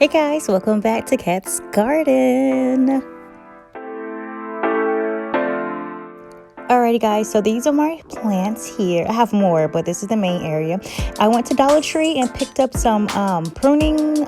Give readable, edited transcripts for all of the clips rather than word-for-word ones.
Hey guys, welcome back to Kat's Garden. Alrighty guys, so these are my plants here. I have more, but this is the main area. I went to Dollar Tree and picked up some pruning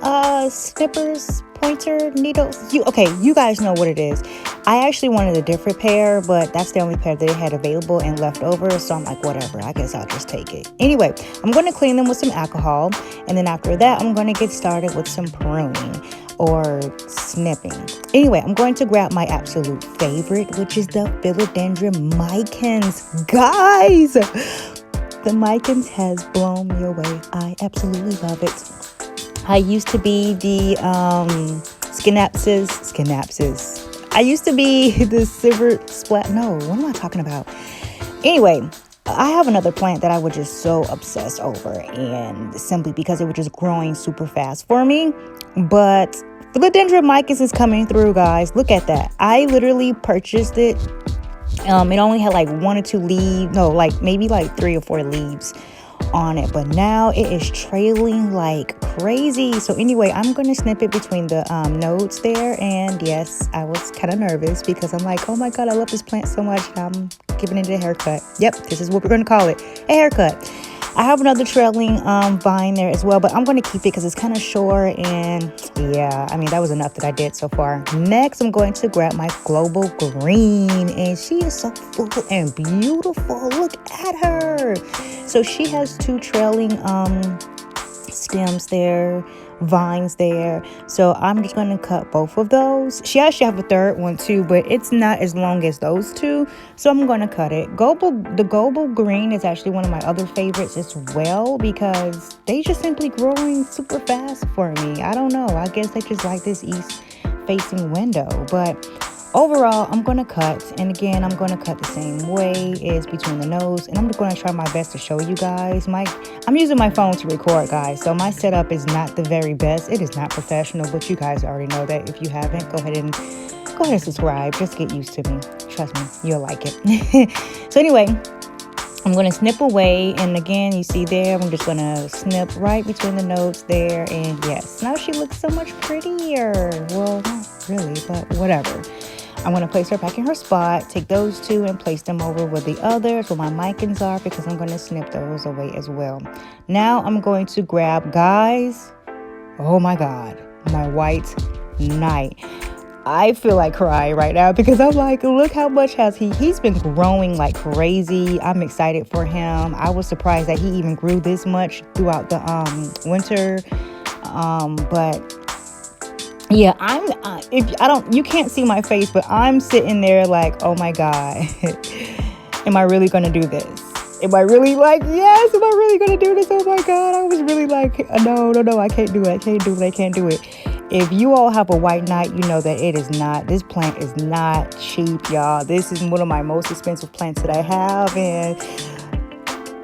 snippers, pointer needles. You guys know what it is. I actually wanted a different pair, but that's the only pair they had available and left over, so I'm like, whatever, I guess I'll just take it. Anyway, I'm going to clean them with some alcohol, and then after that, I'm going to get started with some pruning or snipping. Anyway, I'm going to grab my absolute favorite, which is the philodendron micans. Guys, the micans has blown me away. I absolutely love it. I used to be the Schinapsis. I used to be the silver splat. No, what am I talking about? Anyway, I have another plant that I was just so obsessed over, and simply because it was just growing super fast for me. But philodendron micas is coming through, guys. Look at that. I literally purchased it. It only had like one or two leaves. No, like maybe like 3 or 4 leaves on it, but now it is trailing like crazy. So anyway, I'm going to snip it between the nodes there. And yes, I was kind of nervous because I'm like, oh my God, I love this plant so much. I'm giving it a haircut. Yep, this is what we're going to call it, a haircut. I have another trailing vine there as well, but I'm going to keep it because it's kind of short. And yeah, I mean, that was enough that I did so far. Next, I'm going to grab my global green, and she is so full and beautiful. Look at her. So she has 2 trailing stems there, vines there. So I'm just going to cut both of those. She actually have a third one too, but it's not as long as those 2. So I'm going to cut it. The global green is actually one of my other favorites as well because they just simply growing super fast for me. I don't know. I guess they just like this east facing window, but overall, I'm going to cut, and again, I'm going to cut the same way as between the nose, and I'm going to try my best to show you guys. I'm using my phone to record, guys, so my setup is not the very best. It is not professional, but you guys already know that. If you haven't, go ahead and subscribe. Just get used to me. Trust me, you'll like it. So anyway, I'm going to snip away, and again, you see there, I'm just going to snip right between the nodes there, and yes, now she looks so much prettier. Well, not really, but whatever. I'm going to place her back in her spot, take those 2 and place them over with the others where my micans are because I'm going to snip those away as well. Now I'm going to grab, guys, oh my God, my white knight. I feel like crying right now because I'm like, look how much he's been growing like crazy. I'm excited for him. I was surprised that he even grew this much throughout the winter. But yeah, you can't see my face, but I'm sitting there like, oh my God, am I really going to do this? Am I really like, yes, am I really going to do this? Oh my God, I was really like, no, I can't do it. If you all have a white knight, you know that this plant is not cheap, y'all. This is one of my most expensive plants that I have, and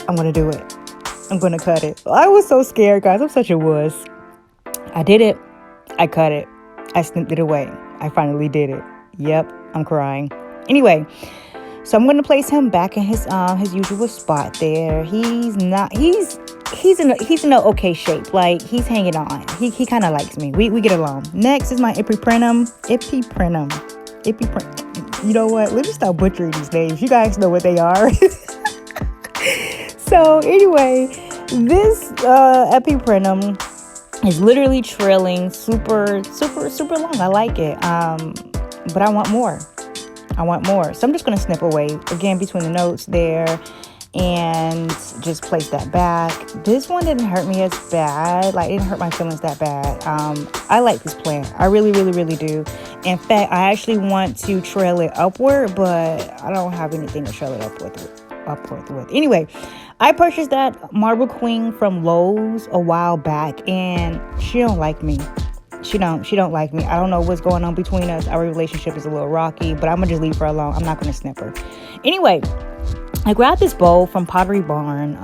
I'm going to do it. I'm going to cut it. I was so scared, guys. I'm such a wuss. I did it. I cut it. I snipped it away. I finally did it. Yep, I'm crying. Anyway, so I'm going to place him back in his usual spot there. He's in an okay shape. Like, he's hanging on. He kind of likes me. We get along. Next is my Epiprenum. You know what? Let me stop butchering these names. You guys know what they are. So anyway, this Epiprenum is literally trailing super long. I like it. But I want more. So I'm just going to snip away again between the nodes there and just place that back. This one didn't hurt me as bad. Like, it didn't hurt my feelings that bad. I like this plant. I really do. In fact, I actually want to trail it upward, but I don't have anything to trail it upward with. Anyway, I purchased that Marble Queen from Lowe's a while back, and she don't like me. She don't like me. I don't know what's going on between us. Our relationship is a little rocky, but I'm gonna just leave her alone. I'm not gonna snip her. Anyway, I grabbed this bowl from Pottery Barn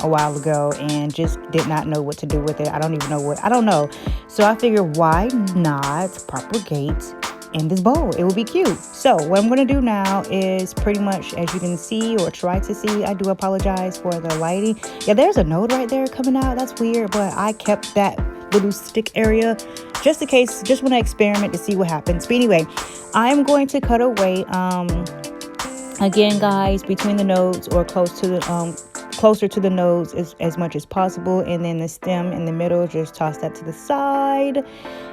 a while ago and just did not know what to do with it. I don't know. So I figured, why not propagate in this bowl? It will be cute. So what I'm going to do now is pretty much, as you can see or try to see, I do apologize for the lighting. Yeah, there's a node right there coming out. That's weird, but I kept that little stick area, just in case, just want to experiment to see what happens. But anyway, I'm going to cut away, again, guys, between the nodes or closer to the nodes as much as possible, and then the stem in the middle, just toss that to the side.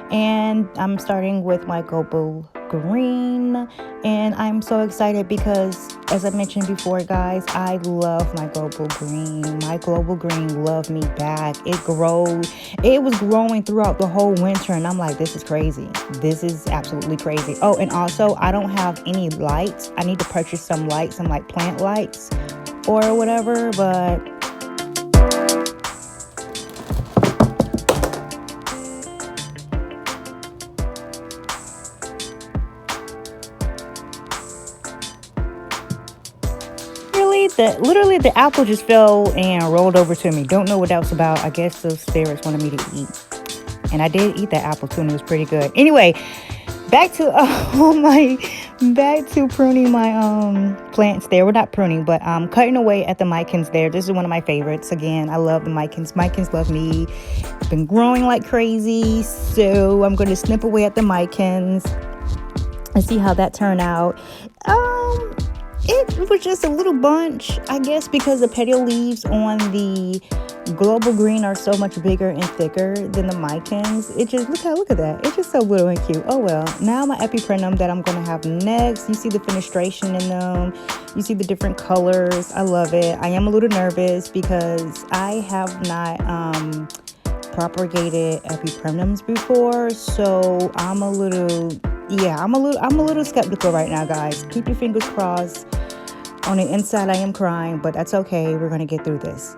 And I'm starting with my global green, and I'm so excited because, as I mentioned before, guys, I love my global green. My global green loved me back. It was growing throughout the whole winter, and I'm like, this is crazy. This is absolutely crazy. Oh, and also, I don't have any lights. I need to purchase some lights, some like plant lights or whatever, but literally the apple just fell and rolled over to me. Don't know what that was about. I guess those spirits wanted me to eat, and I did eat that apple too, and it was pretty good. Anyway, back to pruning my plants there. We're not pruning, but cutting away at the micans there. This is one of my favorites. Again, I love the micans. Micans love me. It's been growing like crazy, so I'm going to snip away at the micans and see how that turned out. It was just a little bunch, I guess, because the petal leaves on the global green are so much bigger and thicker than the micans. It just, look at that. It's just so little and cute. Oh well. Now my epiprenum that I'm going to have next. You see the fenestration in them. You see the different colors. I love it. I am a little nervous because I have not propagated epiprenums before, so I'm a little skeptical right now, guys. Keep your fingers crossed. On the inside, I am crying, but that's okay. We're going to get through this.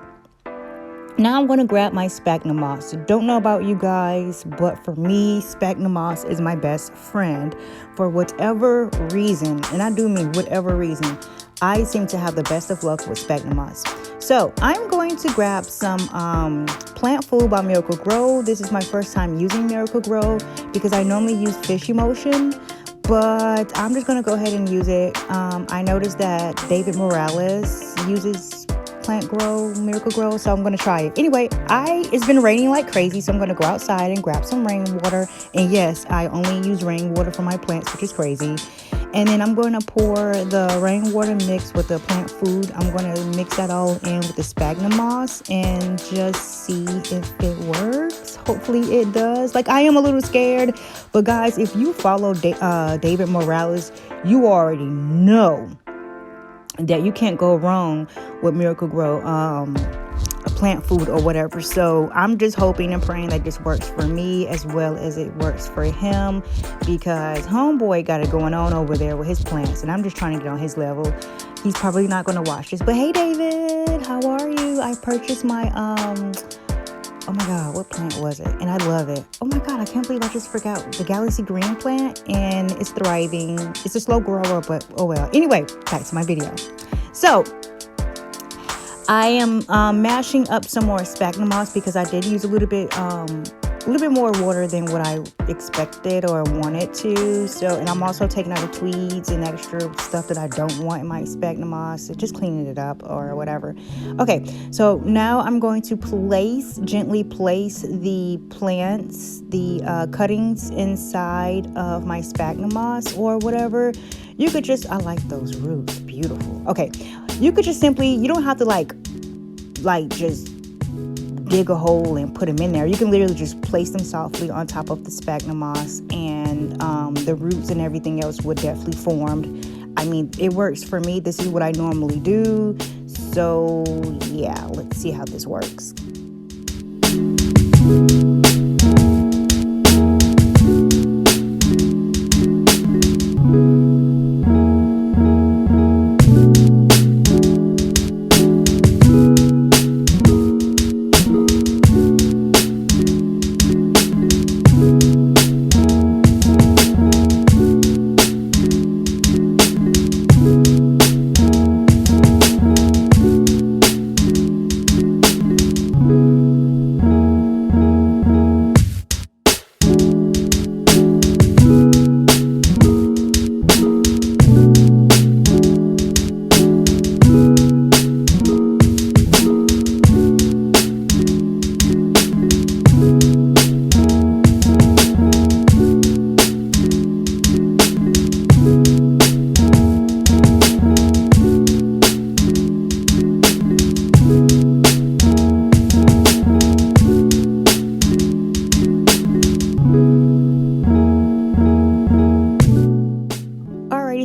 Now I'm going to grab my sphagnum moss. Don't know about you guys, but for me, sphagnum moss is my best friend. For whatever reason, and I do mean whatever reason, I seem to have the best of luck with sphagnum moss. So I'm going to grab some plant food by Miracle Grow. This is my first time using Miracle Grow because I normally use fish emulsion, but I'm just going to go ahead and use it. I noticed that David Morales uses Miracle Grow, so I'm going to try it. Anyway, it's been raining like crazy, so I'm going to go outside and grab some rainwater. And yes, I only use rainwater for my plants, which is crazy. And then I'm going to pour the rainwater mix with the plant food. I'm going to mix that all in with the sphagnum moss and just see if it works. Hopefully it does. Like, I am a little scared, but guys, if you follow David Morales, you already know that you can't go wrong with Miracle Grow plant food or whatever. So I'm just hoping and praying that this works for me as well as it works for him, because homeboy got it going on over there with his plants, and I'm just trying to get on his level. He's probably not going to watch this, but hey David, how are you? I purchased my oh my god, what plant was it? And I love it. Oh my god, I can't believe I just forgot the Galaxy Green plant, and it's thriving. It's a slow grower, but oh well. Anyway, back to my video. So I am mashing up some more sphagnum moss because I did use a little bit more water than what I expected or wanted to. So, and I'm also taking out the tweeds and extra stuff that I don't want in my sphagnum moss, so just cleaning it up or whatever. Okay, so now I'm going to gently place the plants, the cuttings inside of my sphagnum moss or whatever. You could just, I like those roots, beautiful. Okay, you could just simply, you don't have to like just dig a hole and put them in there. You can literally just place them softly on top of the sphagnum moss, and the roots and everything else would definitely form. I mean, it works for me. This is what I normally do. So yeah, let's see how this works.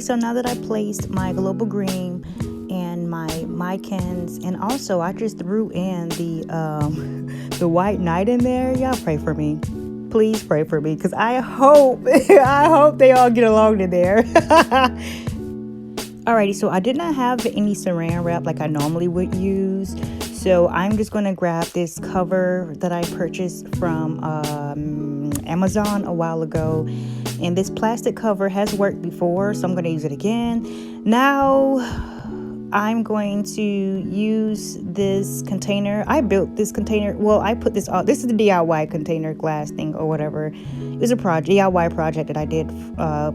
so now that I placed my global green and my mycans, and also I just threw in the white knight in there. Y'all pray for me. Please pray for me, because I hope I hope they all get along in there. Alrighty, so I did not have any saran wrap like I normally would use. So I'm just going to grab this cover that I purchased from Amazon a while ago. And this plastic cover has worked before, so I'm going to use it again. Now I'm going to use this container. I built this container. Well, I put this on. This is the DIY container glass thing or whatever. It was a DIY project that I did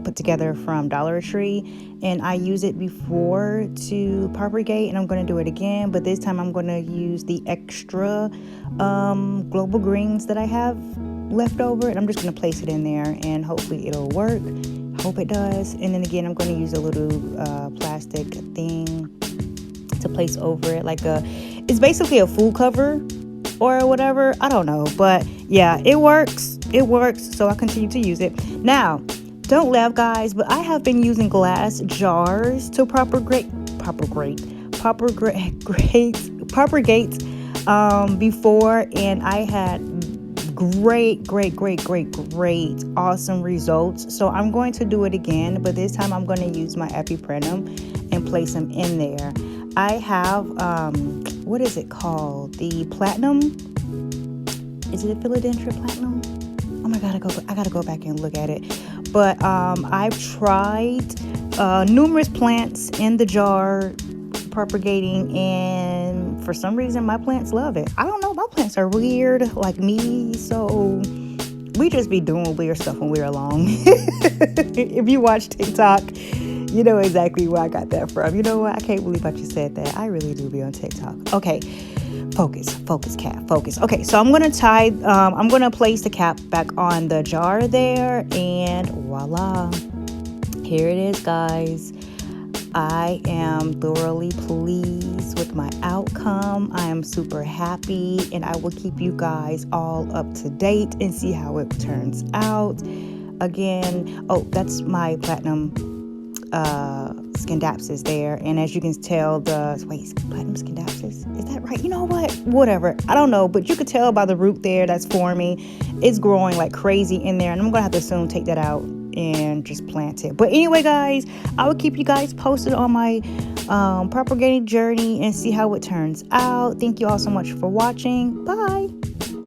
put together from Dollar Tree. And I used it before to propagate, and I'm going to do it again. But this time I'm going to use the extra global greens that I have left over. And I'm just going to place it in there, and hopefully it'll work. Hope it does. And then again, I'm going to use a little plastic thing to place over it, it's basically a food cover or whatever. I don't know, but yeah, it works. So I continue to use it. Now, don't laugh, guys, but I have been using glass jars to propagate before, and I had great awesome results. So I'm going to do it again, but this time I'm going to use my EpiPrenum and place them in there. I have what is it called, the platinum? Is it a philodendron platinum? Oh my god, I gotta go back and look at it. But I've tried numerous plants in the jar propagating, and for some reason my plants love it. I don't know, my plants are weird like me, so we just be doing weird stuff when we're alone. If you watch TikTok, you know exactly where I got that from. You know what? I can't believe I just said that. I really do be on TikTok. Okay, focus, cap, focus. Okay, so I'm gonna place the cap back on the jar there, and voila, here it is, guys. I am thoroughly pleased with my outcome. I am super happy, and I will keep you guys all up to date and see how it turns out. Again, that's my platinum Scindapsus there, and as you can tell, platinum Scindapsus, is that right? You know what, whatever, I don't know, but you could tell by the root there that's forming, it's growing like crazy in there, and I'm gonna have to soon take that out and just plant it. But anyway, guys, I will keep you guys posted on my propagating journey and see how it turns out. Thank you all so much for watching. Bye.